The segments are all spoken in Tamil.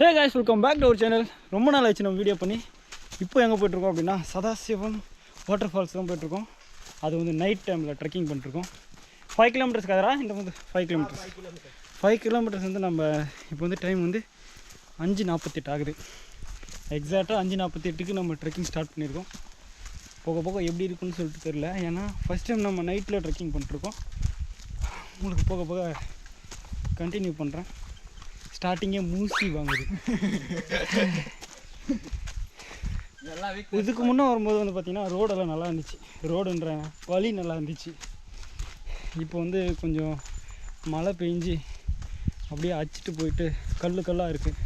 Hey guys, welcome back to our channel. ரொம்ப நாள் ஆச்சு நம்ம வீடியோ பண்ணி. இப்போ எங்கே போயிட்டுருக்கோம் அப்படின்னா சதாசிவம் வாட்டர் ஃபால்ஸ் தான் போயிட்டுருக்கோம். அது வந்து நைட் டைமில் ட்ரெக்கிங் பண்ணிட்டுருக்கோம். 5 கிலோமீட்டர்ஸ் கதரா இந்த வந்து 5 கிலோமீட்டர்ஸ் வந்து நம்ம இப்போ வந்து டைம் வந்து 5:48 ஆகுது. எக்ஸாக்டாக 5:48க்கு நம்ம ட்ரெக்கிங் ஸ்டார்ட் பண்ணியிருக்கோம். போக போக எப்படி இருக்குன்னு சொல்லிட்டு தெரியல, ஏன்னா ஃபஸ்ட் டைம் நம்ம நைட்டில் ட்ரெக்கிங் பண்ணிட்டுருக்கோம். உங்களுக்கு போக போக கண்டினியூ பண்ணுறேன். ஸ்டார்டிங்கே மூசி வாங்குது. இதுக்கு முன்னே வரும்போது வந்து பார்த்திங்கன்னா ரோடெல்லாம் நல்லா இருந்துச்சு, ரோடுன்ற வழி நல்லா இருந்துச்சு. இப்போ வந்து கொஞ்சம் மழை பெஞ்சு அப்படியே அடிச்சிட்டு போயிட்டு கல்லாக இருக்குது,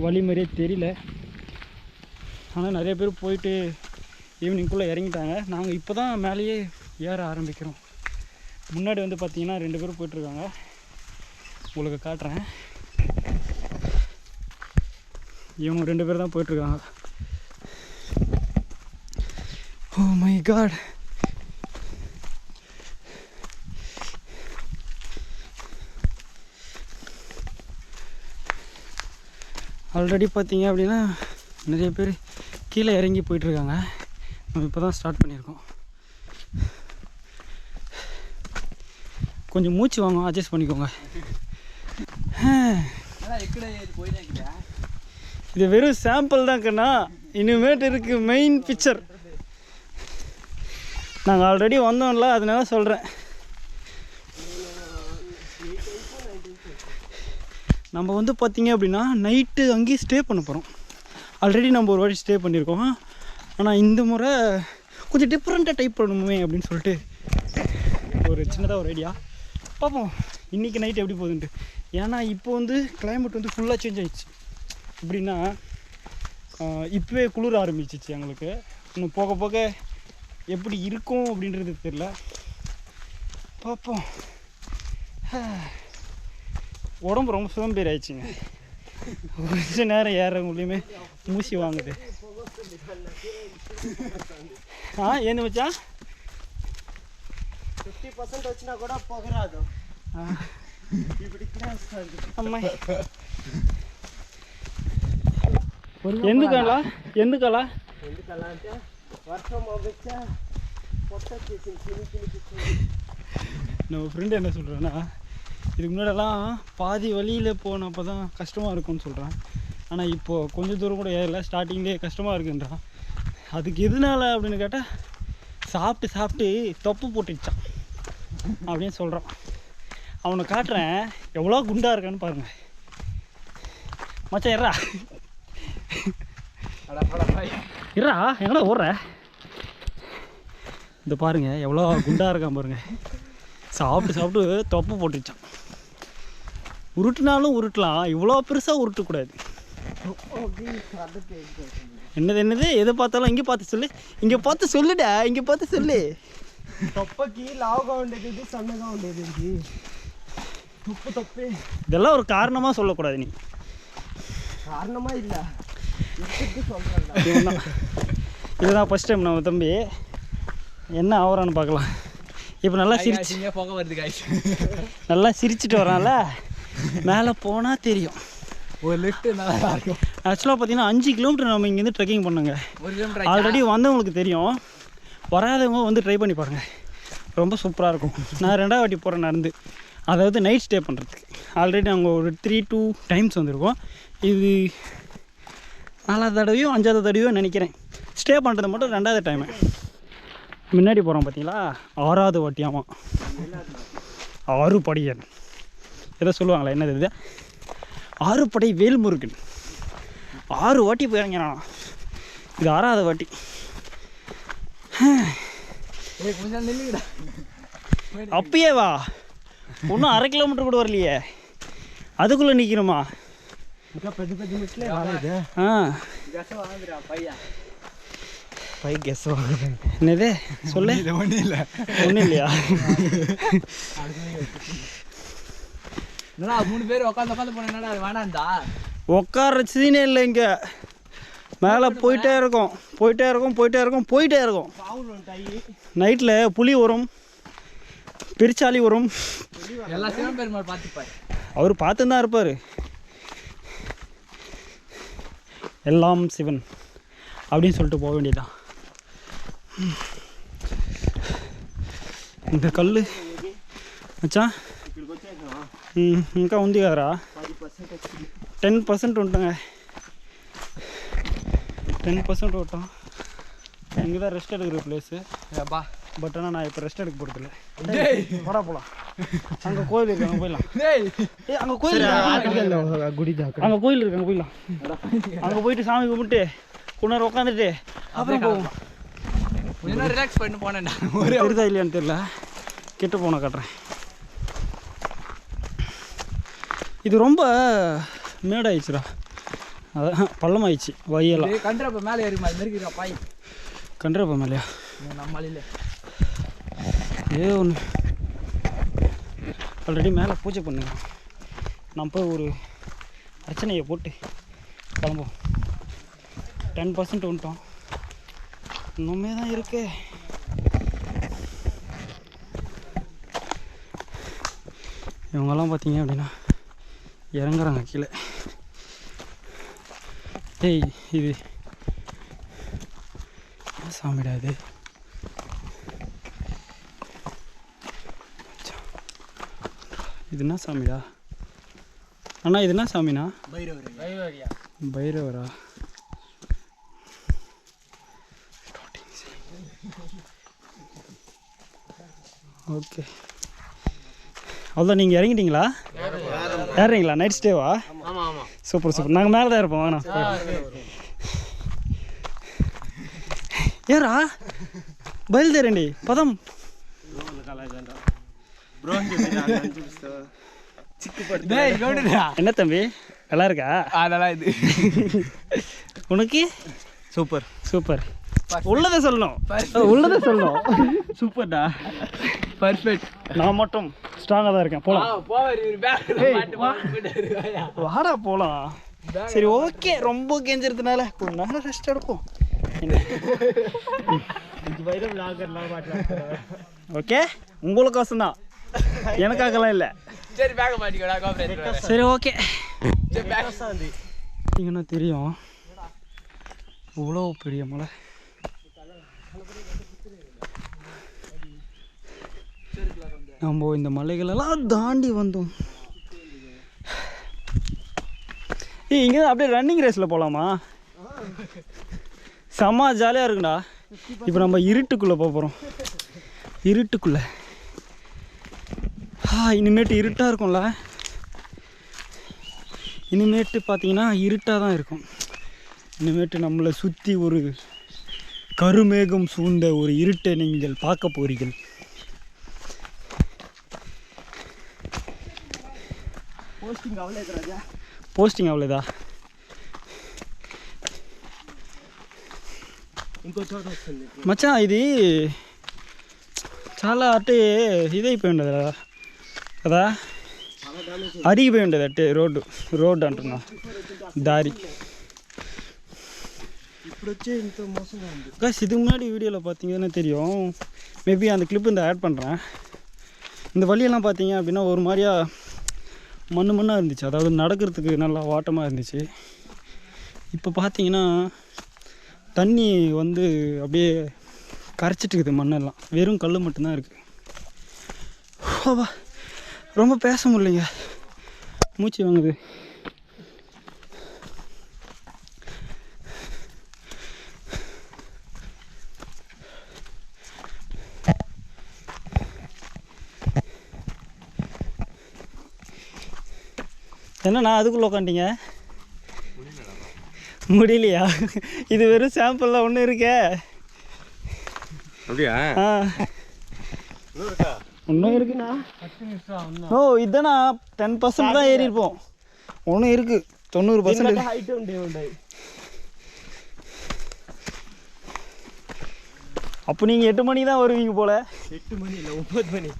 வழி மாதிரியே தெரியல. ஆனால் நிறைய பேர் போயிட்டு ஈவினிங்குள்ளே இறங்கிட்டாங்க. நாங்கள் இப்போ தான் மேலேயே ஏற ஆரம்பிக்கிறோம். முன்னாடி வந்து பார்த்திங்கன்னா 2 பேர் போயிட்டுருக்காங்க, உங்களுக்கு காட்டுறேன். இவங்க 2 பேர் தான் போயிட்டுருக்காங்க. ஓ மை காட், ஆல்ரெடி பார்த்தீங்க அப்படின்னா நிறைய பேர் கீழே இறங்கி போயிட்டுருக்காங்க. நம்ம இப்போ தான் ஸ்டார்ட் பண்ணியிருக்கோம். கொஞ்சம் மூச்சு வாங்க, அட்ஜஸ்ட் பண்ணிக்கோங்க. இது வெறும் சாம்பிள் தான் கண்ணா, இனிமேட்டு இருக்குது மெயின் பிக்சர். நாங்கள் ஆல்ரெடி வந்தோம்ல, அதனால சொல்கிறேன். நம்ம வந்து பார்த்திங்க அப்படின்னா நைட்டு அங்கேயே ஸ்டே பண்ண போகிறோம். ஆல்ரெடி நம்ம ஒரு வாட்டி ஸ்டே பண்ணியிருக்கோம். ஆனால் இந்த முறை கொஞ்சம் டிஃப்ரெண்ட்டாக டைப் பண்ணணுமே அப்படின்னு சொல்லிட்டு ஒரு சின்னதாக ஒரு ஐடியா. பார்ப்போம் இன்றைக்கி நைட் எப்படி போகுதுன்ட்டு. ஏன்னா இப்போ வந்து கிளைமேட் வந்து ஃபுல்லாக சேஞ்ச் ஆகிடுச்சு. எப்படின்னா இப்போவே குளிர ஆரம்பிச்சிச்சு எங்களுக்கு. இன்னும் போக போக எப்படி இருக்கும் அப்படின்றது தெரியல, பார்ப்போம். உடம்பு ரொம்ப சோம்பேறி ஆயிடுச்சுங்க. கொஞ்சம் நேரம் ஏறவங்களையுமே மூசி வாங்குது. ಏನು ಮಚ್ಚಾ 50% వచ్చినా కూడా పొగరాదు. ఇప్పుడు ఇక్కడే వస్తుంది అమ్మాయి. ఎందుకలా ఎందుకలా అంటే వర్షం వచ్చా పొట్ట చేసింది. நம்ம ஃப்ரெண்டு என்ன சொல்கிறேன்னா, இதுக்கு முன்னாடியெல்லாம் பாதி வழியில் போனப்போ தான் கஷ்டமாக இருக்கும்னு சொல்கிறான். ஆனால் இப்போது கொஞ்சம் தூரம் கூட ஏறல, ஸ்டார்டிங்லேயே கஷ்டமாக இருக்குன்றான். அதுக்கு எதனால அப்படின்னு கேட்டால் சாப்பிட்டு தொப்பு போட்டுச்சான் அப்படின்னு சொல்கிறான். அவனை காட்டுறேன் எவ்வளோ குண்டாக இருக்கான்னு பாருங்கள். மச்சான் இறா இறா எங்கடா ஓடுற? இந்த பாருங்கள் எவ்வளோ குண்டாக இருக்கான் பாருங்கள். சாப்பிட்டு தொப்பு போட்டுச்சான். உருட்டுனாலும் உருட்டலாம், இவ்வளோ பெருசாக உருட்டக்கூடாது. என்னது எதை பார்த்தாலும் இங்கே பார்த்து சொல்லு, இங்கே பார்த்து சொல்லுடா, இங்கே பார்த்து சொல்லு. தொப்பைக்கு லாவுగా ఉండేది సన్నగా ఉండేది தொப்பே. இதெல்லாம் ஒரு காரணமாக சொல்லக்கூடாது. நீ காரணமாக இல்லை, சொல்கிறேன். இதுதான் ஃபஸ்ட் டைம் நம்ம தம்பி என்ன ஆகுறான்னு பார்க்கலாம். இப்போ நல்லா சிரிச்சு போக வருது காய்ச்சி, நல்லா சிரிச்சுட்டு வரான்ல, மேலே போனால் தெரியும். ஒரு லிஃப்ட் நல்லா இருக்கும். ஆக்சுவலாக பார்த்தீங்கன்னா 5 கிலோமீட்டர் நம்ம இங்கேருந்து ட்ரெக்கிங் பண்ணோங்க. ஆல்ரெடி வந்தவங்களுக்கு தெரியும், வராதவங்க வந்து ட்ரை பண்ணி பாருங்கள், ரொம்ப சூப்பராக இருக்கும். நான் 2வது வாட்டி போகிறேன் நடந்து, அதாவது நைட் ஸ்டே பண்ணுறதுக்கு. ஆல்ரெடி நாங்கள் ஒரு 3-2 டைம்ஸ் வந்திருக்கோம். இது 4வது தடவையோ 5வது தடவையோ நினைக்கிறேன். ஸ்டே பண்ணுறது மட்டும் 2வது டைமு. முன்னாடி போகிறோம் பார்த்தீங்களா, 6வது வாட்டியாமா. 6 படியன் எதோ சொல்லுவாங்களா, என்னது இது? 6 படை வேல்முருகன் 6 வாட்டி போயிறங்கிறானா. இது 6வது வாட்டி. அப்பயே வா, ஒன்றும் 1/2 கிலோமீட்டர் கூட வரலையே, அதுக்குள்ளே நிற்கணுமா? என்னது சொல்லு, ஒன்றும் இல்லையா? 3 பேர் உட்காந்து போனா அது வேணாண்டா. உட்கார சீனே இல்லை, இங்கே மேலே போயிட்டே இருக்கும். நைட்டில் புலி வரும், பெருச்சாலி வரும், எல்லா சிவன் பெருமாள் பார்த்துப்பார். அவர் பார்த்துன்னு தான் இருப்பார். எல்லாம் சிவன் அப்படின்னு சொல்லிட்டு போக வேண்டியதான். இந்த கல் மச்சான் ఇంకా ఉంది కదరా 10% ఉంటాங்க. 10% ஓட்டம். இங்கே தான் ரெஸ்ட் எடுக்கிற பிளேஸு. பட் ஆனால் நான் இப்போ ரெஸ்ட் எடுக்க போகிறதில்ல. போடா போகலாம். அங்கே கோயில் இருக்கு, அங்கே போயிடலாம். அங்கே கோயில் அங்கே கோயில் இருக்கு, அங்கே போயிடலாம். அங்கே போயிட்டு சாமி கும்பிட்டு கொஞ்ச நேரம் உட்காந்துட்டு அப்புறம் போவோம். ரிலாக்ஸ் பண்ணி போனேன். தெரியுதா இல்லையான்னு தெரியல, கிட்ட போன காட்டுறேன். இது ரொம்ப மேடாயிடுச்சுடா, அதான் பள்ளமாயிடுச்சு வயெல்லாம். கன்றப்ப மேலே ஏறி மாதிரி பாய் கன்றப்ப மேலையா நம்மளில் ஒன்று ஆல்ரெடி மேலே பூஜை பண்ணுங்க. நம்ம போய் ஒரு அர்ச்சனையை போட்டு கிளம்புவோம். 10% வந்துட்டோம், இன்னுமே தான் இருக்கு. இவங்கெல்லாம் பார்த்தீங்க அப்படின்னா இறங்குறாங்க கீழே. ஏய் இது சாமிடா, இது இது என்ன சாமிடா அண்ணா? இது என்ன சாமிண்ணா? பைரவரா? ஓகே, அவ்வளோதான். நீங்கள் இறங்கிட்டீங்களா? ஏறீங்களா? நைட் ஸ்டேவா? Super super. நாங்கள் மேலே தான் இருப்போம். வேணா ஏறா బయలుదేరండి పదం. என்ன தம்பி நல்லா இருக்கா? அதெல்லாம் இது உனக்கு சூப்பர் சூப்பர். உள்ளதை சொல்லணும், உள்ளதை சொல்லணும். சூப்பர்டா, பர்ஃபெக்ட். நான் மட்டும் ஸ்ட்ராங்காக தான் இருக்கேன். போகலாம், வாடா போகலாம். சரி ஓகே, ரொம்ப கெஞ்சிறதுனால ஒரு நேரம் ரெஸ்ட் எடுப்போம். ஓகே, உங்களுக்கோசம் தான், எனக்காகலாம் இல்லை. சரி பேக்க மாட்டிக்கோ. சரி ஓகே. என்ன தெரியும், இவ்வளோ பெரிய மலை. நம்ம இந்த மலைகளெல்லாம் தாண்டி வந்தோம். இங்கே தான் அப்படியே ரன்னிங் ரேஸில் போகலாமா? செம்ம ஜாலியாக இருக்குடா. இப்போ நம்ம இருட்டுக்குள்ளே போக போகிறோம். இருட்டுக்குள்ளே இனிமேட்டு இருட்டாக இருக்கும்ல. இனிமேட்டு பார்த்தீங்கன்னா இருட்டாக தான் இருக்கும். இனிமேட்டு நம்மளை சுற்றி ஒரு கருமேகம் சூழ்ந்த ஒரு இருட்டை நீங்கள் பார்க்க போகிறீர்கள். పోస్టింగ్ అవ్వలేదా? ఇంకో చోట వస్తుంది మచ్చా. ఇది చాలా అట్టే ఇదైపోయి ఉండదు కదా, అరిగిపోయి ఉండదు అట్టే రోడ్డు అంటున్నా, దారి. ఇప్పుడు వచ్చే ఇంత మోసంగా ఉంది. காய்ஸ், இதுக்கு முன்னாடி வீடியோவில் பார்த்தீங்கன்னா தெரியும், மேபி அந்த கிளிப் இந்த ஆட் பண்ணுறேன். இந்த வழியெல்லாம் பார்த்தீங்க அப்படின்னா ஒரு மாதிரியா மண்ணாக இருந்துச்சு, அதாவது நடக்கிறதுக்கு நல்லா வாட்டமாக இருந்துச்சு. இப்போ பார்த்தீங்கன்னா தண்ணி வந்து அப்படியே கரைச்சிட்டு இருக்குது, மண்ணெல்லாம் வெறும் கல் மட்டும்தான் இருக்குது. ரொம்ப பேச முடியலைங்க, மூச்சு வாங்குது. என்னண்ணா அதுக்குள்ளே உட்காண்டிங்க? முடியலையா? இது வெறும் சாம்பிள்லாம் ஒன்று இருக்கே. அப்படியா? ஒன்றும் இருக்குண்ணா. ஓ இதுதானா 10% தான் ஏறி இருப்போம். ஒன்றும் இருக்குது 90%. హైట్ ఉండేవి. அப்போ நீங்கள் 8 மணி தான் வருவீங்க போல். 8 மணி இல்லை 9 மணி.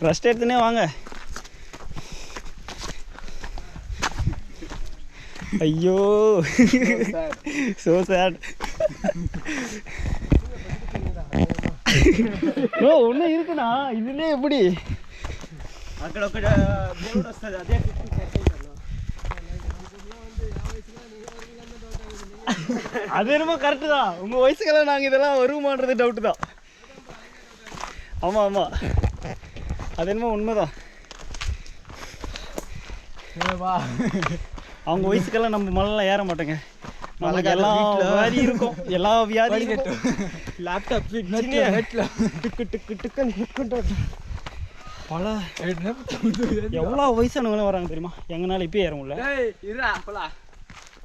ரெஸ்ட் எடுத்துனே வாங்க. ஐயோ so sad. ஓ ஒன்றும் இருக்குண்ணா, இதுலேயே எப்படி అక్కడ ఒక దేవుడు వస్తుంది, అదే 50 సెకండ్. அது என்னமோ கரெக்டு தான். உங்கள் வயசுக்கெல்லாம் நாங்கள் இதெல்லாம் வருமானது டவுட்டு தான். ஆமாம் ஆமாம், அது என்னமோ உண்மைதான். அவங்க வயசுக்கெல்லாம் நம்ம மலைலாம் ஏற மாட்டேங்க. நமக்கு எல்லாம் வியாதி இருக்கும், எல்லா வியாதியும் இருக்கும். லேப்டாப் டிக்கு டிக்கு டிக்குன்னு ஹிட் பல எவ்வளோ வயசானவங்களும் வராங்க தெரியுமா? எங்கனால இப்பயே ஏற முடியல.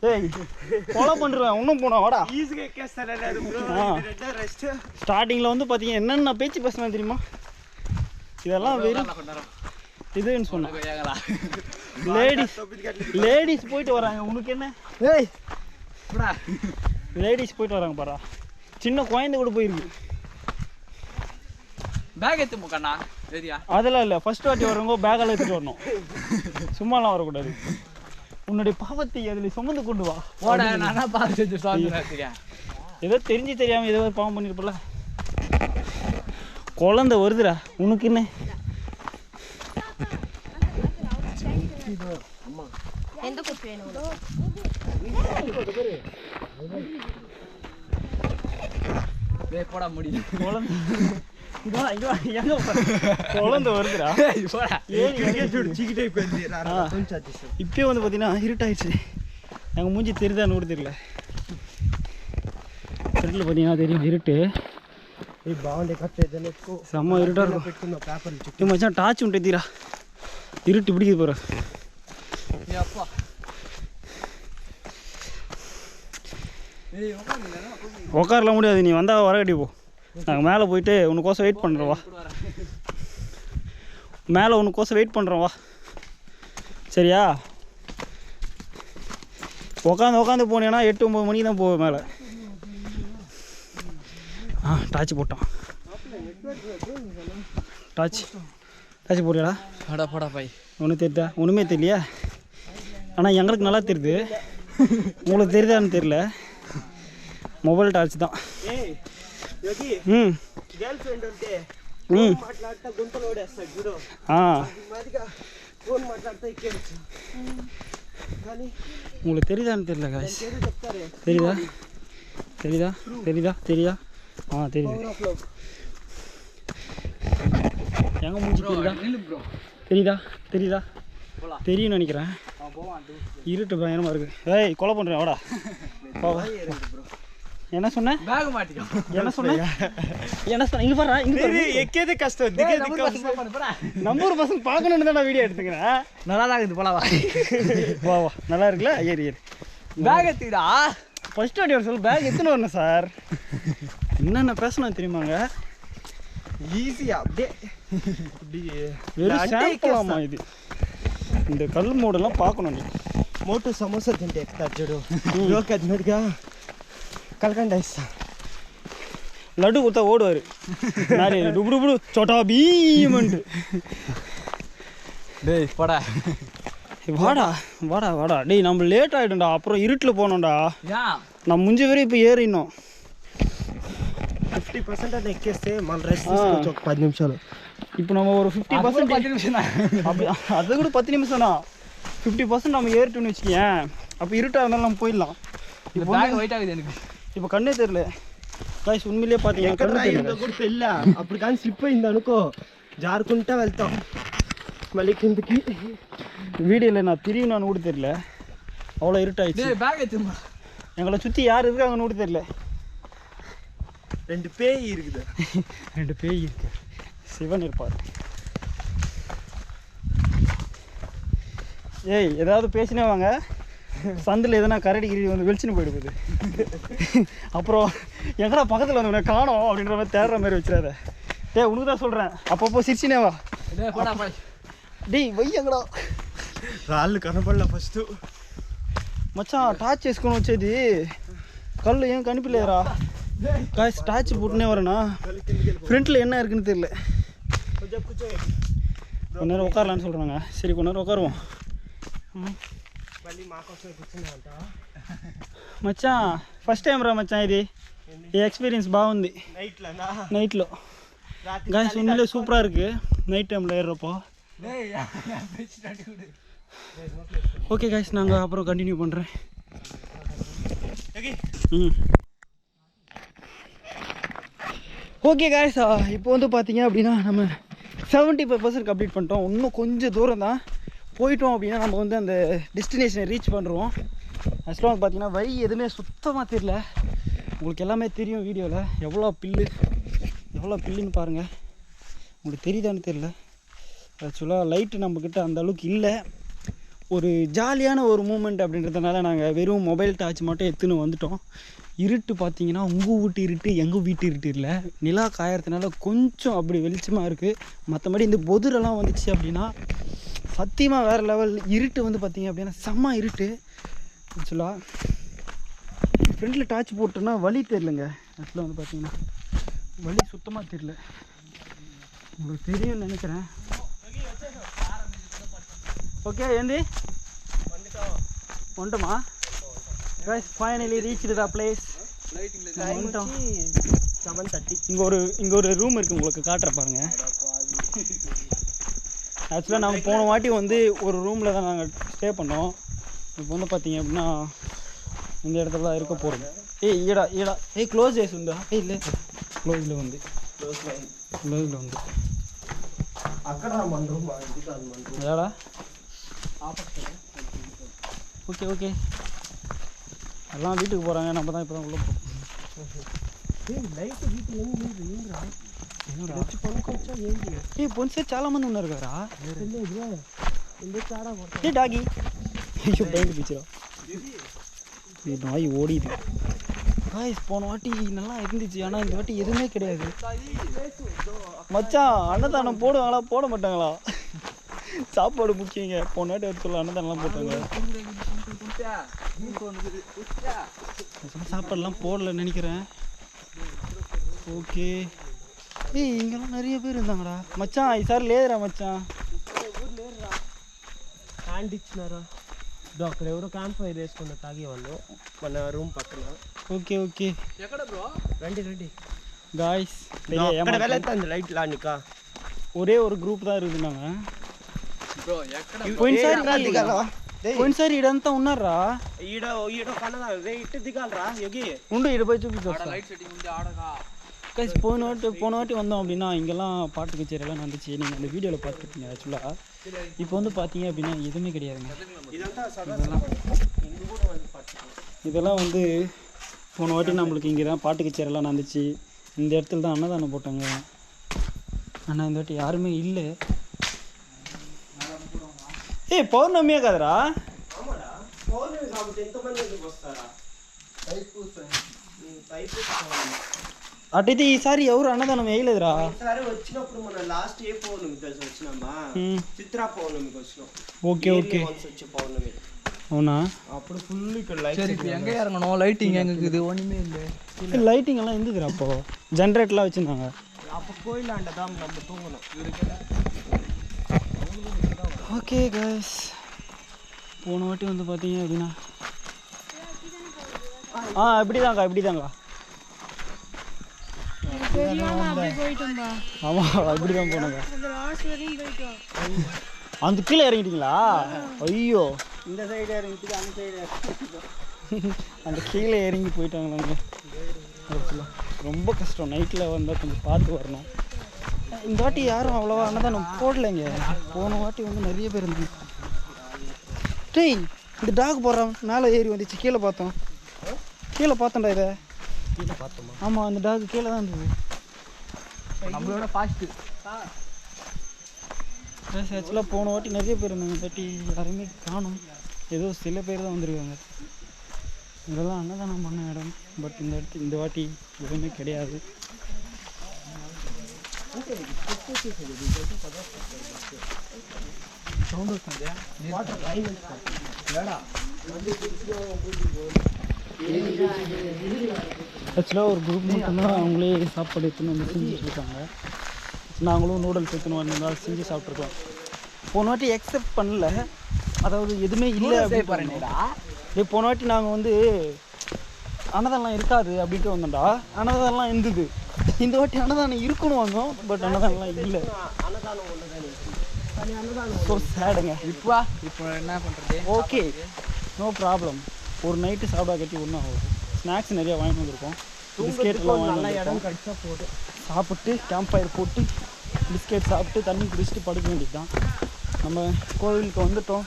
ஏய் ஃபாலோ பண்ணுறேன் இன்னும் போனா வாடா. ஸ்டார்டிங்கில் வந்து பார்த்தீங்க என்னென்ன பேச்சு பேசினா தெரியுமா? இதெல்லாம் வெறும் இதுன்னு சொன்னேன். லேடிஸ் போயிட்டு வராங்க. உனக்கு என்ன? ஏய் லேடிஸ் போயிட்டு வராங்க பாரா. சின்ன குழந்தை கூட போயிருக்கு. பேக் எடுத்து போக்கண்ணா சரியா? அதெல்லாம் இல்லை, ஃபர்ஸ்ட் வாட்டி வரவங்க பேக்கெல்லாம் எடுத்துகிட்டு வரணும், சும்மாலாம் வரக்கூடாது. உன்னுடைய பாவத்தை அதில் சுமந்து கொண்டு வா. போட நானா பாவம் செஞ்சு சுவாங்க. ஏதோ தெரிஞ்சு தெரியாமல் ஏதோ ஒரு பாவம் பண்ணியிருப்பல. குழந்தை வருதுடா உனக்கு என்ன? போட முடியும். குழந்தை வருதுடா. இப்பயே வந்து பார்த்தீங்கன்னா இருட்டாயிடுச்சு. எங்கள் மூஞ்சி தெரியுதான்னு கூட தெரியல. இருட்டில் பார்த்தீங்கன்னா தெரியும் இருட்டு. செம்ம இருட்டாக இருக்கும். மச்சான் டார்ச் உண்டு தீரா. இருட்டு பிடிக்குது போகிற. உட்காரலாம் முடியாது. நீ வந்தால் வர கட்டி போ. நாங்கள் மேலே போயிட்டு உனக்கோசம் வெயிட் பண்ணுறோம் வா. மேலே உனக்கோசம் வெயிட் பண்ணுறோம் வா. சரியா? உட்காந்து போனேன்னா 8-9 மணிக்கு தான் போவேன் மேலே. டார்ச் போட்டான். டார்ச் போட்டியாடா? போடா போடா பாய். ஒன்றும் தெரியுதா? ஒன்றுமே தெரியலையா? ஆனால் எங்களுக்கு நல்லா தெரியுது. உங்களுக்கு தெரியுதான்னு தெரியல. మొబైల్ టార్చ్ దా గర్ల్ ఫ్రెండ్ ఉంటే మాట్లాడతా గుంతలు ఓడేస్తాడు చూడు మాదిగా ఫోన్ మాట్లాడతా ఎక్కేయచ్చు కానీ உங்களுக்கு தெரியுதான்னு தெரியல गाइस. தெரியுதா தெரியுதா தெரியுதா தெரியுதா? தெரியுது. எங்க மூஞ்சி தெரியுதா? தெரியுதா தெரியுதா? தெரியும்னு நினைக்கிறேன். இருட்டு பயங்கரமா இருக்கு. ஏய் கொலை பண்றேன் வாடா. என்ன சொன்ன? பேக் மாட்டிக்கோ. என்ன சொன்ன? என்ன சொன்ன? இங்க பாரு இங்க பாரு. எக்கேதே கஷ்டம் திக்கே நம்ம ஒரு பசங்க பார்க்கணும்னு தான் நான் வீடியோ எடுத்துக்கிறேன். நல்லா தான் இருக்குது. போலாம் வா வா நல்லா இருக்குல்ல? ஏறி பேக் எடுத்துடா. ஃபர்ஸ்ட் வாட்டி வர சொல்லு. பேக் எத்தனை வரணும் சார்? என்னென்ன பேசணும் தெரியுமாங்க? ஈஸியா அப்படியே வெறும் சாப்பிடலாமா இது? இந்த கல் மூடெல்லாம் பார்க்கணும். நீ మోటు సమోసా తింటే ఎక్కుతాడు చూడు లోకి అదినట్టుగా కలకండ ఇస్తా லட்டு கொடுத்தா ஓடுவார். நானே டுபுடுபுடு சோட்டா பீமன்ட்டு. டேய் போடா வாடா வாடா வாடா. டேய் நம்ம லேட் ஆகிடும்டா. அப்புறம் இருட்டில் போனோம்டா. ஏன் நான் முஞ்சி வரை இப்போ ஏறினோம். 50% అని ఎక్కేస్తే మన రెస్ట్ తీసుకోవచ్చు ఒక 10 నిమిషాలు. இப்போ நம்ம ஒரு 50% 10 நிமிஷம் தான். அப்படி அது கூட 10 நிமிஷம் தான். 50% நம்ம ஏறிட்டோன்னு வச்சுக்கேன். அப்போ இருட்டாக இருந்தாலும் நம்ம போயிடலாம். இந்த பேக் வெயிட் ஆகுது எனக்கு. இப்போ கண்ணே தெரியல గాయ్స్. ఉన్మిలే పాతీங்கன்னா కళ్ళు తెల్ల కూడా తెల్ల. అప్పుడు కానీ స్లిప్ అయింది అనుకో జారుకుంటా వెళ్తాం మళ్ళీ కిందకి. வீடியோல நான் திரியும்னு கூட தெரியல. அவ்வளோ இருட்டாயிடுச்சு. டேய் பேக் எடுத்துமா. எங்களை சுற்றி யார் இருக்காங்கன்னு கூட தெரியல. 2 பேய் இருக்குது. 2 பேய் இருக்கு. சிவன் இருப்பார். ஏய் ஏதாவது பேசினே வாங்க. சந்தில் எதனா கரடி கிரடி வந்து வெளிச்சுன்னு போயிடுது. அப்புறம் எங்கடா பக்கத்தில் வந்து உனக்கு காணோம் அப்படின்ற மாதிரி தேடுற மாதிரி வச்சிடாத. டேய் உனக்கு தான் சொல்கிறேன். அப்பப்போ சிரிச்சினே வா. டேய் வையங்கடா రాళ్ళు కనపడలే ఫస్ట్. మచ్చాన్ టార్చ్ వేసుకొని వచ్చేది కళ్ళు ఏం కనిపించలేదురా. గాయ్స్ టార్చ్ పుట్టినే வரேனா ஃப்ரண்ட்டில் என்ன இருக்குன்னு தெரியல. கொஞ்ச நேரம் உட்காரலான்னு சொல்கிறாங்க. சரி கொஞ்ச நேரம் உட்காருவோம். మచ్చాన్ ఫస్ట్ టైం రా మచ్చాన్ ఇది. ఈ ఎక్స్పీరియన్స్ బాగుంది నైట్లో. గాయ్స్ உண்மையிலே சூப்பராக இருக்குது நைட் டைமில் ஏறுறப்போ. ஓகே காய்ஸ் நாங்கள் அப்புறம் கண்டினியூ பண்ணுறேன். ஓகே காய்ஸ், இப்போ வந்து பார்த்தீங்க அப்படின்னா நம்ம 75% கம்ப்ளீட் பண்ணிட்டோம். இன்னும் கொஞ்சம் தூரம் தான் போயிட்டோம் அப்படின்னா நம்ம வந்து அந்த டெஸ்டினேஷனை ரீச் பண்ணுறோம். ஆக்சுவலாக வந்து பார்த்தீங்கன்னா வழி எதுவுமே சுத்தமாக தெரியல. உங்களுக்கு எல்லாமே தெரியும் வீடியோவில் எவ்வளோ பில்லுன்னு பாருங்கள். உங்களுக்கு தெரியுதான்னு தெரியல. ஆக்சுவலாக லைட்டு நம்மக்கிட்ட அந்த அளவுக்கு இல்லை. ஒரு ஜாலியான ஒரு மூமெண்ட் அப்படின்றதுனால நாங்கள் வெறும் மொபைல் டார்ச் மட்டும் எடுத்துன்னு வந்துட்டோம். இருட்டு பார்த்தீங்கன்னா உங்கள் வீட்டு இருட்டு எங்கள் வீட்டு இருட்டு இல்லை, நிலா காயறதுனால கொஞ்சம் அப்படி வெளிச்சமாக இருக்குது. மற்றபடி இந்த பொதுரெல்லாம் வந்துச்சு அப்படின்னா சத்தியமாக வேறு லெவல். இருட்டு வந்து பார்த்திங்க அப்படின்னா செம்ம இருட்டு. ஆக்சுவலாக ஃப்ரெண்டில் டார்ச் போட்டோன்னா வழி தெரிலங்க. ஆக்சுவலாக வந்து பார்த்திங்கன்னா வழி சுத்தமாக தெரியல. உங்களுக்கு தெரியும்னு நினைக்கிறேன். ஓகே ஏந்தி வந்துட்டோமா guys, finally reached the place. வந்துட்டோம். 7:30. இங்கே ஒரு ரூம் இருக்குது, உங்களுக்கு காட்டுறேன் பாருங்கள். ஆக்சுவலாக நாங்கள் போன வாட்டி வந்து ஒரு ரூமில் தான் நாங்கள் ஸ்டே பண்ணோம். இப்போ வந்து பார்த்தீங்க அப்படின்னா இந்த இடத்துல தான் இருக்க போகிறோம். ஈடா க்ளோஸ் டேஸ் உண்டா? இல்லை க்ளோஸில் வந்து ஏடா ஓகே எல்லாம் வீட்டுக்கு போகிறாங்க, நம்ம தான் இப்போ தான் உள்ளே போகிறோம். పొన్సే చాలా మంది ఉన్నారు కదా ఏ డాగి అయ్యో బయట పిచ్చిరా ఈ நாய் ஓடிது. காய்ஸ் போன வாட்டி நல்லா இருந்துச்சு, ஆனால் இந்த வாட்டி எதுவுமே கிடையாது. மச்சான் அன்னதானம் போடுவாங்களா போட மாட்டாங்களா? சாப்பாடு முக்கியங்க. போன வாட்டி எடுத்துல அன்னதானம்லாம் போட்டாங்க. சாப்பாடுலாம் போடலன்னு நினைக்கிறேன். ஓகே இங்கெல்லாம் நிறைய பேர் இருந்தாங்கடா మச்చాన్. ఈసారి లేదురా మச்చాన్. హ్యాండ్ ఇచ్చినారా డాక్టర్ ఎవరో క్యాంప్ ఫైర్ వేసుకున్న తాగే వాళ్ళు మన రూమ్ పక్కన. ఓకే ఎక్కడ బ్రో? రండి గాయ్స్ అక్కడ వెళ్ళొద్దు లైట్ లానిక ఒరే ఒక గ్రూప్ தான் இருந்தாங்க బ్రో. ఎక్కడ పోయినసారి ఇడంతా ఉన్నారా? ఈడ కనదా ఇటు దిగాలరా యోగి ఉండు ఇడ పోయి చూపించు. లైట్ సెట్టింగ్ ఉంది ఆడగా. கைஸ் போன வாட்டி வந்தோம் அப்படின்னா இங்கெல்லாம் பாட்டு கச்சேரியெல்லாம் நடந்துச்சு. நீங்கள் அந்த வீடியோவில் பார்த்துருப்பீங்க. ஆக்சுவலாக இப்போ வந்து பார்த்தீங்க அப்படின்னா எதுவுமே கிடையாதுங்க. இதெல்லாம் வந்து போன வாட்டி நம்மளுக்கு இங்கே தான் பாட்டு கச்சேரியெல்லாம் நடந்துச்சு. இந்த இடத்துல தான் அன்னதானம் போட்டாங்க. ஆனால் இந்த வாட்டி யாருமே இல்லை. ஏய் பௌர்ணமியே కాదురా? పౌర్ణమి కాబట్టి ఎంతమంది ఎందుకు వస్తారా? అటైతే ఈసారి ఎవరు అన్నదానం వేయలేదురా. ఈసారి వచ్చినప్పుడు మన లాస్ట్ ఏ పౌర్ణమి కలిసి వచ్చినామా? చిత్రా పౌర్ణమికి వచ్చినాం. ఓకే వచ్చే పౌర్ణమి. అవునా? అప్పుడు ఫుల్ ఇక్కడ లైట్. சரி இப்போ எங்க இறங்கணும்? லைட்டிங் எங்க இருக்குது? ஒண்ணுமே இல்லை. லைட்டிங் எல்லாம் இருந்துதுரா. அப்போ ஜென்ரேட்டர்லாம் வச்சுருந்தாங்க. அப்போ கோயிலாண்ட தான் நம்ம தூங்கணும். ஓகே கைஸ் போன வாட்டி வந்து பார்த்தீங்க அப்படின்னா இப்படிதாங்க. ஆமாம் இப்படி தான் போனாங்க. அந்த கீழே இறங்கிட்டீங்களா? ஐயோ இந்த சைடு இறங்கிட்டு அந்த சைடு அந்த கீழே இறங்கி போயிட்டாங்களாங்க. ரொம்ப கஷ்டம். நைட்டில் வந்தால் கொஞ்சம் பார்த்து வரணும். இந்த வாட்டி யாரும் அவ்வளோவா அன்னதானம் போடலைங்க. போன வாட்டி வந்து நிறைய பேர் இருந்தாங்க. டேய் இந்த டாக் போடுறான் மேலே ஏறி வந்துச்சு. கீழே பார்த்தோம்டா இதை. கீழே பார்த்தோமா? ஆமாம் அந்த டாக் கீழே தான் இருந்தது. நம்மளோட ஃபாஸ்ட்டு. ஆக்சுவலாக போன வாட்டி நிறைய பேர் இருந்தாங்க. இந்த வாட்டி யாருமே காணும். ஏதோ சில பேர் தான் வந்திருக்காங்க. இதெல்லாம் அன்னதானம் பண்ண இடம். பட் இந்த வாட்டி எதுவுமே கிடையாது. ஆக்சுவலாக ஒரு குரூப் மட்டும்தான் அவங்களே சாப்பாடு எடுத்துன்னு வந்து செஞ்சுட்டு இருக்காங்க. நாங்களும் நூடுல்ஸ் எடுத்துன்னு வந்தால் செஞ்சு சாப்பிட்ருக்கோம். போன வாட்டி எக்ஸெப்ட் பண்ணல, அதாவது எதுவுமே இல்லை அப்படின்னு பாருங்கடா. போன வாட்டி நாங்கள் வந்து அன்னதானம் இருக்காது அப்படின்ட்டு வந்தோம்டா. அன்னதானம்லாம் இருந்தது. இந்த வாட்டி அன்னதானம் இருக்கணும் வந்தோம். பட் அன்னதானம்லாம் இல்லை. ஸோ சேடுங்க. இப்போ என்ன பண்ணுறது? Okay no problem. ஒரு நைட்டு சாப்பிடா கட்டி ஒன்றும் ஆகும். ஸ்நாக்ஸ் நிறையா வாங்கிட்டு வந்திருக்கோம். பிஸ்கெட்லாம் நல்லா வாங்கி இடம் கிடைச்சா போதும். சாப்பிட்டு கேம்ப் ஃபயர் போட்டு பிஸ்கெட் சாப்பிட்டு தண்ணி குடிச்சிட்டு படுக்க வேண்டியது தான். நம்ம கோவிலுக்கு வந்துட்டோம்.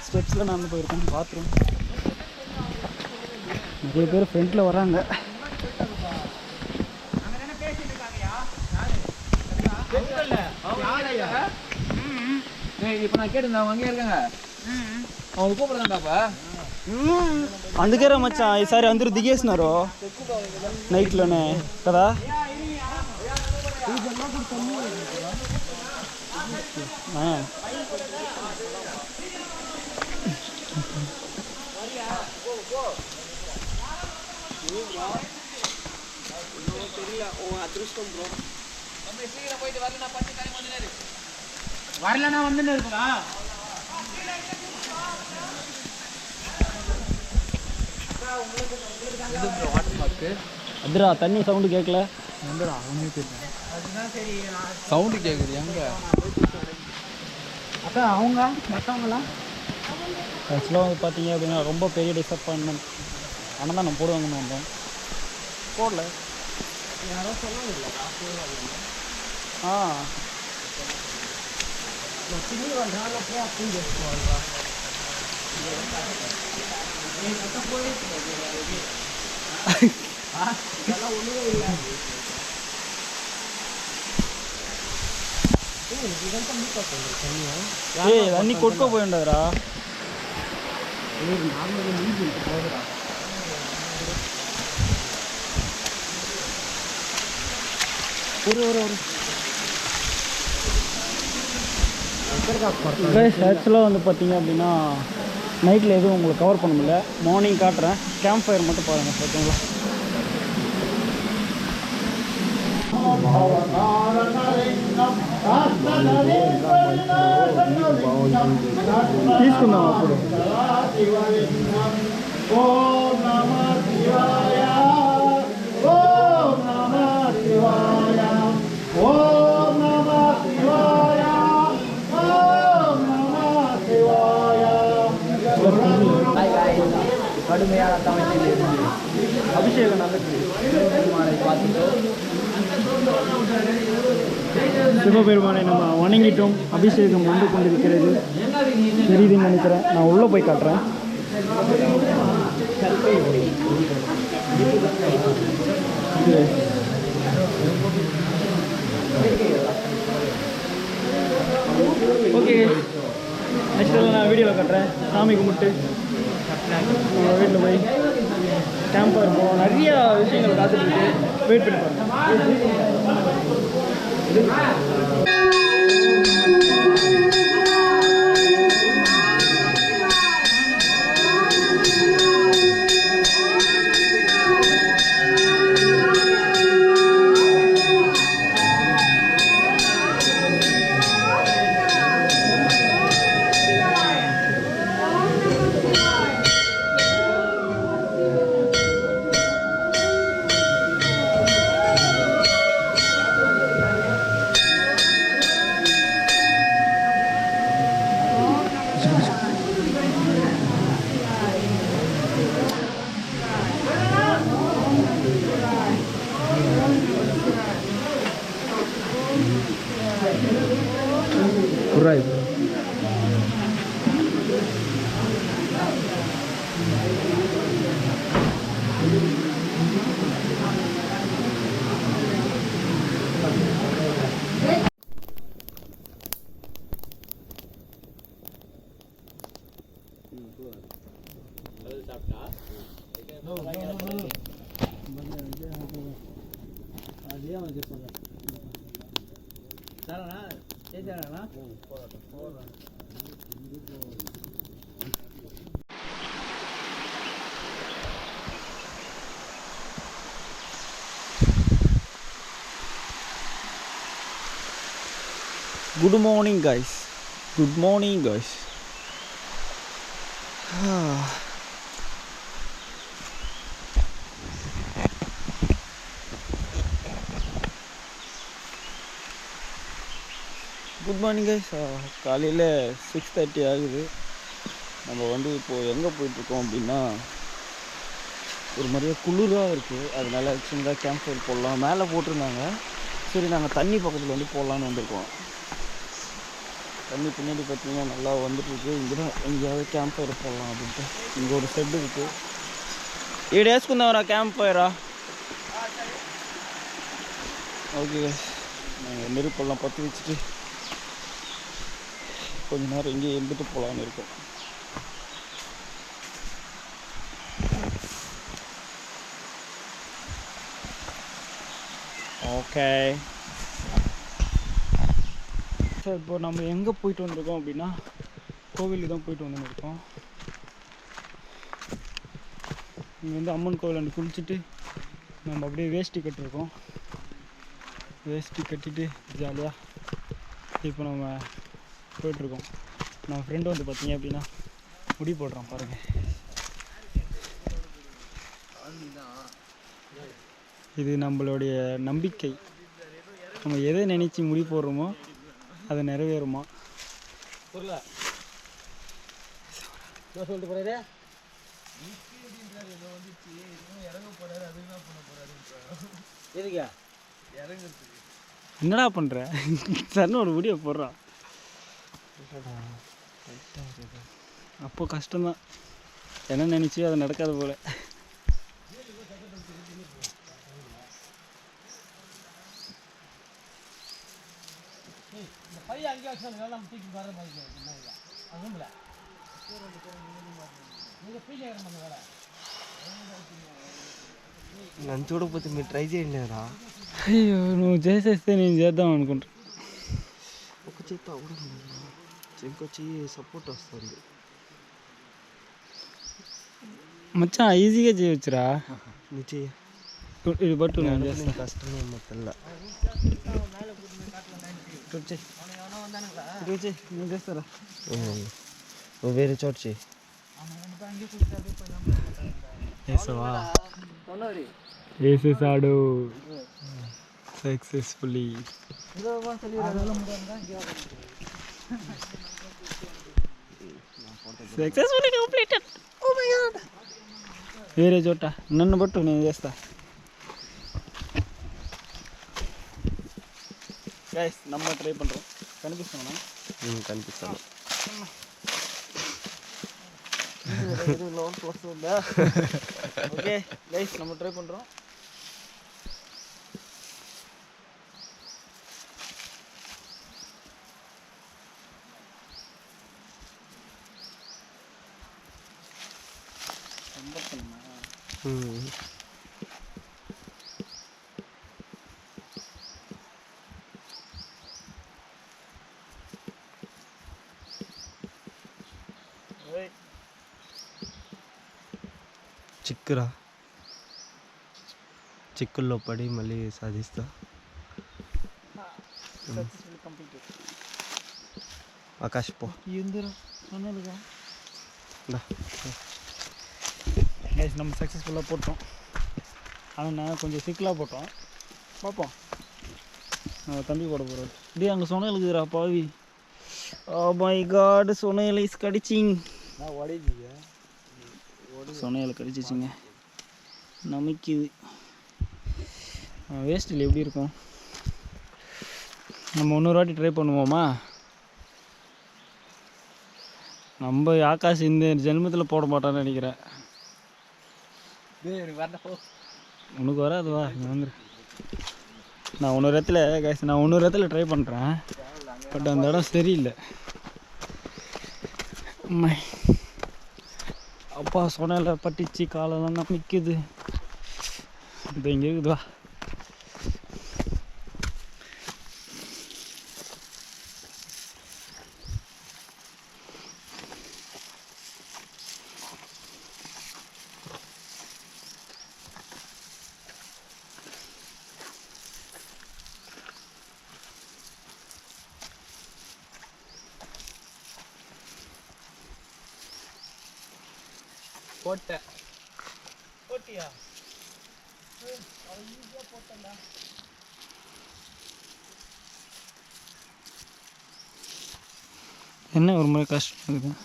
ஸ்டெப்ஸில் நடந்து போயிருக்கோம். பாத்ரூம் நிறைய பேர் ஃப்ரெண்டில் வராங்க. இப்போ நான் கேட்டிருந்தேன் அவங்க அங்கே இருக்காங்க. அவங்க கூப்பிடுறாங்கப்பா. అందుకేరా మచ్చా ఈసారి అందరూ దిగేసినారు నైట్లోనే కదా. வரலன்னா வந்துன்னு இருக்குதா? அதுரா தண்ணி சவுண்டு கேட்கல. சவுண்டு கேட்குது எங்க? அக்கா அவங்க மற்றவங்களாம் ஆக்சுவலாக வந்து பார்த்தீங்க அப்படின்னா ரொம்ப பெரிய டிசப்பாயின்மெண்ட். ஆனால் தான் நம்ம போடுவாங்கன்னு வந்தோம். போடல. யாரோ சொன்னாங்க. తిని వాళ్ళ అర్థం చేసుకోవాలిరా. ఇవన్నీ కొట్టుకోపోయి ఉండదురా. ஆக்சுவலாக வந்து பார்த்தீங்க அப்படின்னா நைட்டில் எதுவும் உங்களுக்கு கவர் பண்ண முடியல. மார்னிங் காட்டுறேன். கேம்ப் ஃபயர் மட்டும் பாருங்கள் ஓகேங்களா. తీసుకుందాం అప్పుడు. ఓం నమః శివాయ, ఓం నమః శివాయ, ఓం నమః శివాయ, ఓం నమః శివాయ. கடுமையான தமிழ் அபிஷேகம் நடக்குது. சிவபெருமானை நம்ம வணங்கிட்டோம். அபிஷேகம் வந்து கொண்டிருக்கிறது. தெரியுதுன்னு நினைக்கிறேன். நான் உள்ளே போய் காட்டுறேன். ஓகே, நெக்ஸ்ட் நான் வீடியோவில் காட்டுறேன். சாமி கும்பிட்டு வீட்டில் போய் கேம்ப் ஃபயர் போவோம். நிறைய விஷயங்கள் காத்துட்டு வெயிட் பண்ணி பாருங்க. Right. Good morning guys. Good morning guys. Good morning guys. காலையில் 6:30 ஆகுது. நம்ம வந்து இப்போது எங்கே போயிட்டுருக்கோம் அப்படின்னா ஒரு மாதிரியே குளிராக இருக்குது. அதனால சின்னதாக கேம்ப் ஃபயர் போடலாம் மேலே போட்டிருந்தாங்க. சரி நாங்கள் தண்ணி பக்கத்தில் வந்து போடலான்னு வந்திருக்கோம். தண்ணி பின்னாடி பார்த்தீங்கன்னா நல்லா வந்துட்டுருக்கு. இங்கே தான் எங்கேயாவது கேம்ப் ஃபயர் போடலாம் அப்படின்ட்டு இங்கே ஒரு செட்டு இருக்குது. 7 వేసుకుందాంరా క్యాంప్ ఫైరా. ஓகே நாங்கள் நெருப்பெல்லாம் பற்றி வச்சுட்டு கொஞ்ச நேரம் இங்கே இருந்துட்டு போகலான்னு இருக்கோம். ஓகே சார், இப்போ நம்ம எங்கே போயிட்டு வந்திருக்கோம் அப்படின்னா கோவிலுக்கு தான் போயிட்டு வந்துருக்கோம். இங்கே வந்து அம்மன் கோவில் அங்கே குளிச்சுட்டு நம்ம அப்படியே வேஷ்டி கட்டிருக்கோம். வேஷ்டி கட்டிட்டு ஜாலியாக இப்போ நம்ம போயிட்டுருக்கோம். நம்ம ஃப்ரெண்டு வந்து பார்த்தீங்க அப்படின்னா முடி போடுறான் பாருங்கள். இது நம்மளுடைய நம்பிக்கை. நம்ம எதை நினச்சி முடி போடுறோமோ அது நிறைவேறுமா. சொல்லிட்டு போறாரு என்னடா பண்ணுற சன்னு ஒரு வீடியோ போடுறான். அப்போ கஷ்டம்தான், என்ன நினச்சி அது நடக்காது போல. నన్ను చూడకపోతే మీరు ట్రై చేయండి రా. అయ్యో నువ్వు చేసేస్తే నేను చేద్దాం అనుకుంటా. ఒక చేత అవడం ఇంకో చెయ్యి సపోర్ట్ వస్తుంది. మచ్చా ఈజీగా చేయొచ్చురా. నీ చెయ్యి ఇది పట్టు, నేను చేస్తాను. కష్టమే అమ్మ తెల్ల నేను చేస్తారా. నువ్వు వేరే చోటు చెయ్యి. వేసేసాడు successfully. Successfully completed. Oh my god. వేరే చోట నన్ను పట్టు, నేను చేస్తా. గైస్ நம்ம ட்ரை பண்ணுறோம். கணிப்பிస్తాను కనిపిస్తాను. ஓகே கைஸ் நம்ம ட்ரை பண்ணுறோம். చిక్కురా, చిక్కుల్లో పడి మళ్ళీ సాధిస్తా. ఆకాశ్ పో. கைஸ் நம்ம சக்ஸஸ்ஃபுல்லாக போட்டோம். ஆனால் கொஞ்சம் சிக்கலாக போட்டோம். பார்ப்போம் தம்பி போட போகிறாரு. இப்படியே அங்கே சொனையில் இருக்குதுரா பாவி. ஓ மை காட், சொனையில் இஸ் கடிச்சிங். சொனையில் கடிச்சிச்சிங்க, நமைக்குது. வேஸ்ட்டில் எப்படி இருக்கும். நம்ம இன்னொரு வாட்டி ட்ரை பண்ணுவோமா. நம்ம ஆகாஷ் இந்த ஜென்மத்தில் போட மாட்டான்னு நினைக்கிறேன். உனக்கு வராதுவா, வந்துரு. நான் இன்னொரு இடத்துல கைஸ் ட்ரை பண்ணுறேன். பட் அந்த இடம் சரியில்லை. அப்பா சொனையில் பட்டிச்சு, காலெல்லாம் நம்பிக்குது. இது இங்கே இருக்குதுவா. போட்டியா? என்ன ஒரு மாதிரி கஷ்டம் இருக்குது.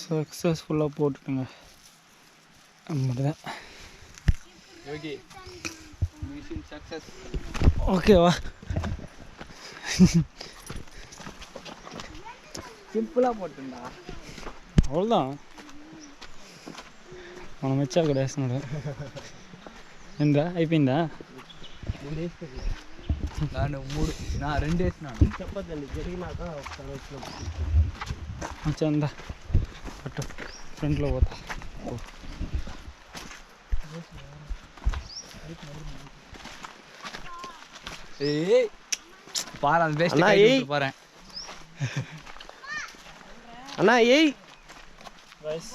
சக்ஸஸ்ஃபுல்லாக போட்டுட்டுங்க மட்டும்தான். யோகி மிஷன் சக்ஸஸ். ஓகேவா? సింపుల్గా పోతుందా? அவ்வளோதான். మనం వచ్చావు కూడా వేస్తున్నాడు. ఏందా అయిపోయిందా? నేను 2 వేసినాను. చెప్పదండి జరిగినాక ఒకసారి వచ్చినప్పుడు వచ్చా పట్టు ఫ్రంట్లో పోతా. ஏய் பாரு அந்த பெஸ்ட் அண்ணா, கை ஏய். விட்டு போறேன். அண்ணா ஏய் ரைஸ்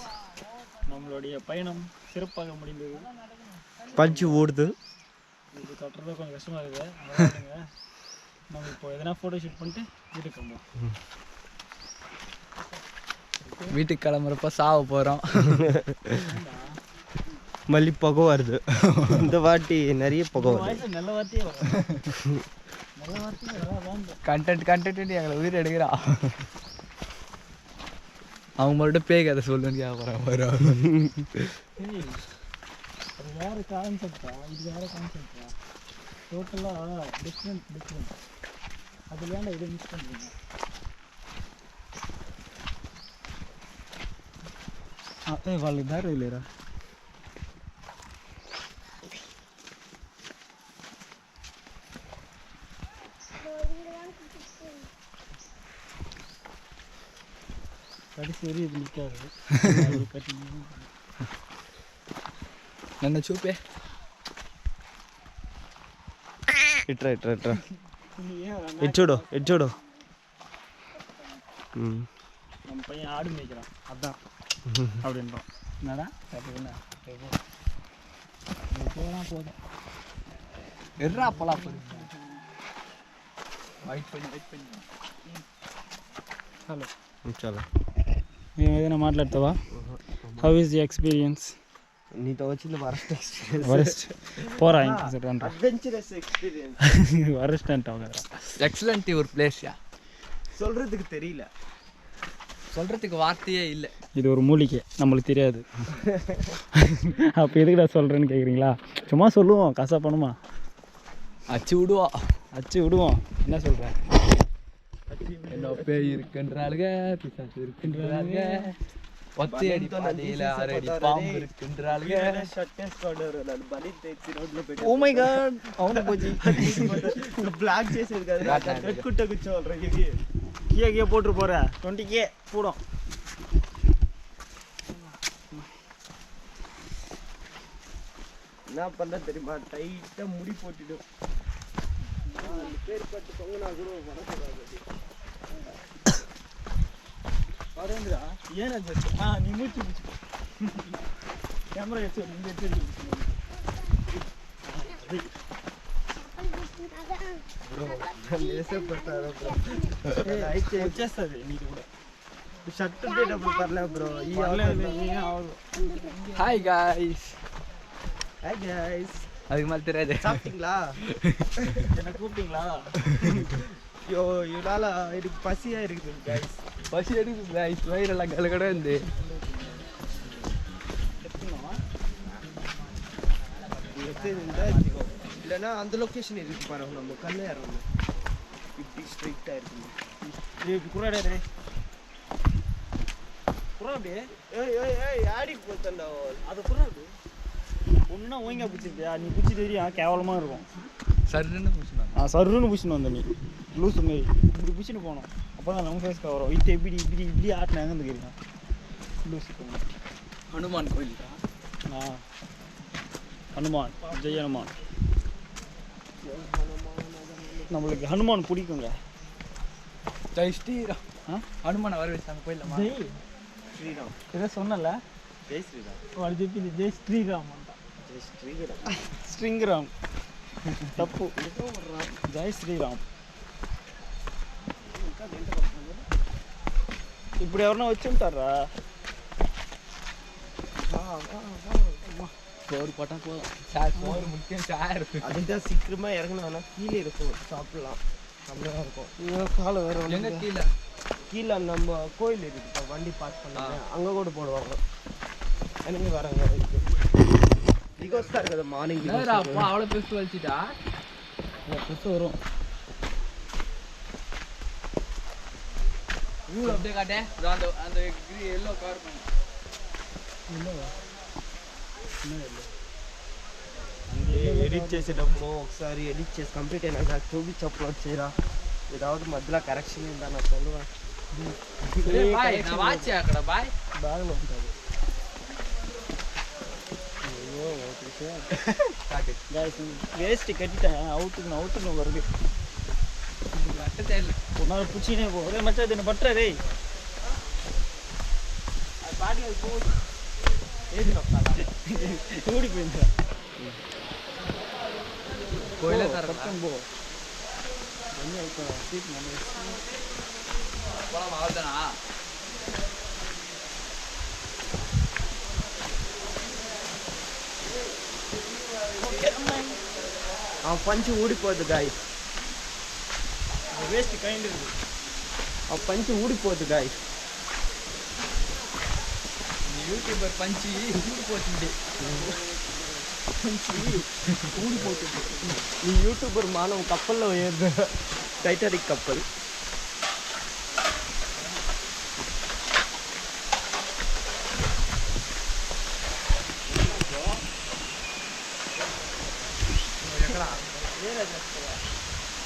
நம்மளுடைய பயணம் சிறப்பாக முடிந்தது. பஞ்சு ஓடுது. இது கட்டுறது கொஞ்சம் கஷ்டமாக இருக்குது. அதனாலங்க நம்ம இப்போ எதனா ஃபோட்டோ ஷூட் பண்ணிட்டு வீட்டுக்கு கிளம்புவோம். வீட்டுக்கு கிளம்புறப்ப சாவ போறோம். மல்லி புகை வருது. இந்த வாட்டி நிறைய புகை வருது. வாய்ஸ் நல்ல வார்த்தையே வரும். நல்ல வார்த்தையே வராதான். கண்டென்ட் எங்களை உயிர் எடுக்கிறா. அவங்க மட்டும் பேய் கதை சொல்லுன்னு கேட்குறேன். ஏய், அது வேறு கான்செப்டா, இது வேறு கான்செப்டா, டோட்டலாக டிஃப்ரெண்ட். அதில் ஏன்டா இதை மிஸ் பண்ணுறீங்க? వాళ్ళ దారి లేరా? కడిసి వరి ఇది నిక్కారు. నన్ను చూపే. ఇట్రా ఇచ్చుడు நம்ம பையன் ஆடு மேய்க்கிறான், அதான் அப்படின்றோம். என்னடா அப்படின்னா போகலாம் போதும். எர்ரா போலாம் வெயிட் பண்ணி హలో చాలా మేము ఏదైనా మాట్లాడతావా? How is the experience? నీతో వచ్చింది వరస్ట్ ఎక్స్పీరియన్స్. వరస్ట్ పోరా ఇంక అడ్వెంచరస్ ఎక్స్పీరియన్స్. వరస్ట్ అంటావు కదా. எக்ஸலண்ட் ஒரு பிளேஸ்யா. சொல்றதுக்கு தெரியல, சொல்றதுக்கு வார்த்தையே இல்லை. இது ஒரு மூலிகை, நம்மளுக்கு தெரியாது. அப்போ எதுக்குடா சொல்கிறேன்னு கேட்குறீங்களா? சும்மா சொல்லுவோம், கசப்பணுமா அச்சு விடுவோம். அச்சு விடுவோம். என்ன சொல்கிறேன்? என்ன பேய் இருக்குன்றாளுங்க, பிசாசு இருக்குன்றாளுங்க, ஒத்தையடி பாதையில் 6 அடி பாம்பு இருக்குன்றாளுங்க. ఓ మై గాడ్, అవును పోజీ బ్లాక్ చేసేది కదా, కట్టుకుంటే కూర్చోవాలి. கீழே போட்டு போகிற 20K போடும். என்ன பண்ண தெரியுமா, டைட்டாக முடி போட்டுடும். பேர் பட்டு தொங்கினா கூட வரேன்டா. ஏன் நீ மூச்சு கேமரா வச்சு இந்த వచ్చేస్తుంది నీకు కూడా. షర్ట్ ఉండేటప్పుడు పర్లేదు bro. Hi guys. Hi guys. அதுக்கு மேலே தெரியாது. சாப்பிட்டீங்களா? என்ன கூப்பிட்டீங்களா? ஐயோ இவனால எனக்கு பசியாக இருக்குது கைஸ். பசி எடுக்குது காய்ஸ், வயிறெல்லாம் கலகட இருந்து. இல்லைன்னா அந்த லொக்கேஷன் இருக்கு பாருங்க, நம்ம கல்ல இறங்கணும். இப்படி ஸ்ட்ரைட்டாக இருக்குங்க. இப்படி குறாடே குறா அப்படியே. ஏய் ஆடி போத்தண்டா அது குறா அப்படி ஒன்றா ஓய்ங்க பிடிச்சிருக்கியா? நீ பிடிச்சி தெரியும் கேவலமாக இருக்கும். சருன்னு பூசினாங்க. சருன்னு பிடிச்சின்னு வந்த நீ லூசு மாரி இப்படி பிடிச்சின்னு போனோம். அப்போ தான் நம்ம ஃபேஸ்க்கு வரும். இட்டு இப்படி ஆட்டினாங்க வந்துக்கிறீங்க லூசு. ஹனுமான் கோயில். ஹனுமான், ஜெய் ஹனுமான். நம்மளுக்கு ஹனுமான் பிடிக்குங்க. ஜெய் ஸ்ரீராம். ஹனுமானை வர வச்சாங்க போயிடலாமா? ஜெய் ஸ்ரீராம். ஏதோ சொன்னல, ஜெய் ஸ்ரீராம். వాడు చెప్పింది జై శ్రీరామ్ అంట. జై శ్రీరామ్. శ్రీరామ్ తప్పు. జై శ్రీరామ్. ఇప్పుడు ఎవరన్నా వచ్చి ఉంటారా? சோறு போட்டால் போதும். சார் சோறு முக்கியம் சார். அதுதான் சீக்கிரமாக இறங்கணும். கீழே இருக்கும், சாப்பிடலாம். அப்படிதான் இருக்கும். காலை வேறு எங்க கீழே கீழே நம்ம கோயில் இருக்கு வண்டி பார்க் பண்ணாங்க அங்கே கூட போடுவாங்க. எனக்கு வராங்க பிகாஸ் தான் இருக்குது மார்னிங் அவ்வளோ பெருசு வச்சுட்டா பெருசு வரும். அப்படியே காட்டே அந்த அந்த எல்லோ கவர் பண்ணு ఎడిట్ చేసేటప్పుడు ఒకసారి ఎడిట్ చేసి కంప్లీట్ అయినాక చూపించి అప్లోడ్ చేయరా ఏதாவது మధ్యలో కరెక్షన్ ఉందా నాకు తెలువా బాయ్ నా వాచ్ అక్కడ బాయ్ బ్యాగ్లో ఉంటుంది. வேஸ்ட்டு கட்டிட்டேன் அவுட்டுன்னு வருது. கட்ட தெரியல ஒரு நாள் பிடிச்சினே போ. ஒரே மச்சா இது என்ன பட்டுற டேய் అది పాటి అది పోదు ఏది నొక్కాలి ஓடிப்போயிருந்தா கோயிலே தர போ சீட் நம்ம போலாம் அவ்வளோதானா ఆ పంచి ఊడిపోద్దు గాయ్ வேஸ்ட்டு கைண்ட் இருக்கு. ఆ పంచి ఊడిపోద్దు గాయ్ యూట్యూబర్ పంచి ఊడిపోతుంది ఊడిపోతుంది. ఈ యూట్యూబర్ మానవ కప్పల్లో ఏదో టైటానిక్ కప్పల్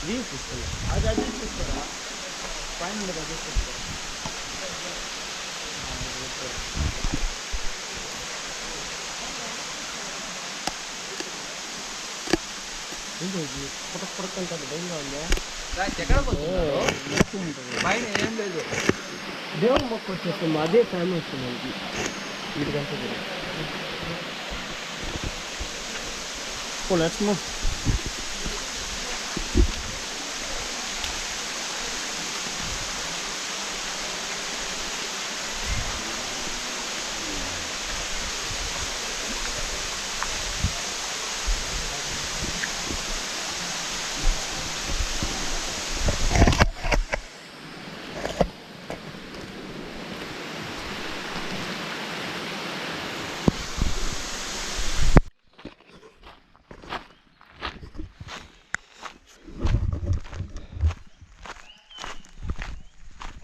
వ్యూస్ ఇస్తుంది. అది అడ్జస్ట్ చేసుకోరా పైన ఉండదు అడ్జస్ట్ చేసుకో. పుట్టకంటే భయంగా ఉందా? ఎక్కడ పోతున్నారు పైన ఏం లేదు దేవుని మొక్క వచ్చేస్తుంది అదే ఫ్యామిలీ వస్తుంది మనకి వీటికంటే Oh, let's move.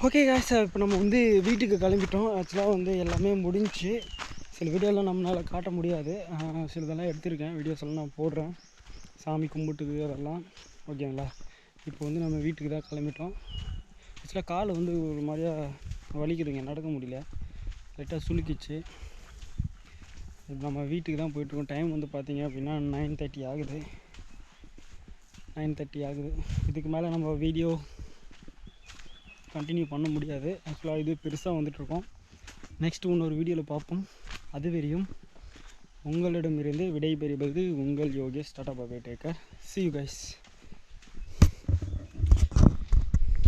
Okay guys, இப்போ நம்ம வந்து வீட்டுக்கு கிளம்பிட்டோம். ஆக்சுவலாக வந்து எல்லாமே முடிஞ்சு. சில வீடியோலாம் நம்மளால் காட்ட முடியாது, சிலதெல்லாம் எடுத்திருக்கேன். வீடியோஸ் எல்லாம் நான் போடுறேன், சாமி கும்பிட்டுது அதெல்லாம். ஓகேங்களா? இப்போ வந்து நம்ம வீட்டுக்கு தான் கிளம்பிட்டோம். ஆக்சுவலாக கால் வந்து ஒரு மாதிரியா வலிக்குதுங்க, நடக்க முடியல, லைட்டாக சுளுக்கிச்சு. இப்போ நம்ம வீட்டுக்கு தான் போயிட்டுருக்கோம். டைம் வந்து பார்த்திங்க அப்படின்னா 9:30 ஆகுது. 9:30 ஆகுது. இதுக்கு மேலே நம்ம வீடியோ கண்டினியூ பண்ண முடியாது. ஆக்சுவலாக இது பெருசாக வந்துட்டுருக்கோம். நெக்ஸ்ட்டு இன்னொரு வீடியோவில் பார்ப்போம். அதுவரையும் உங்களிடமிருந்து விடைபெறுவது உங்கள் Yogesh. Tata bye, take care, see you guys.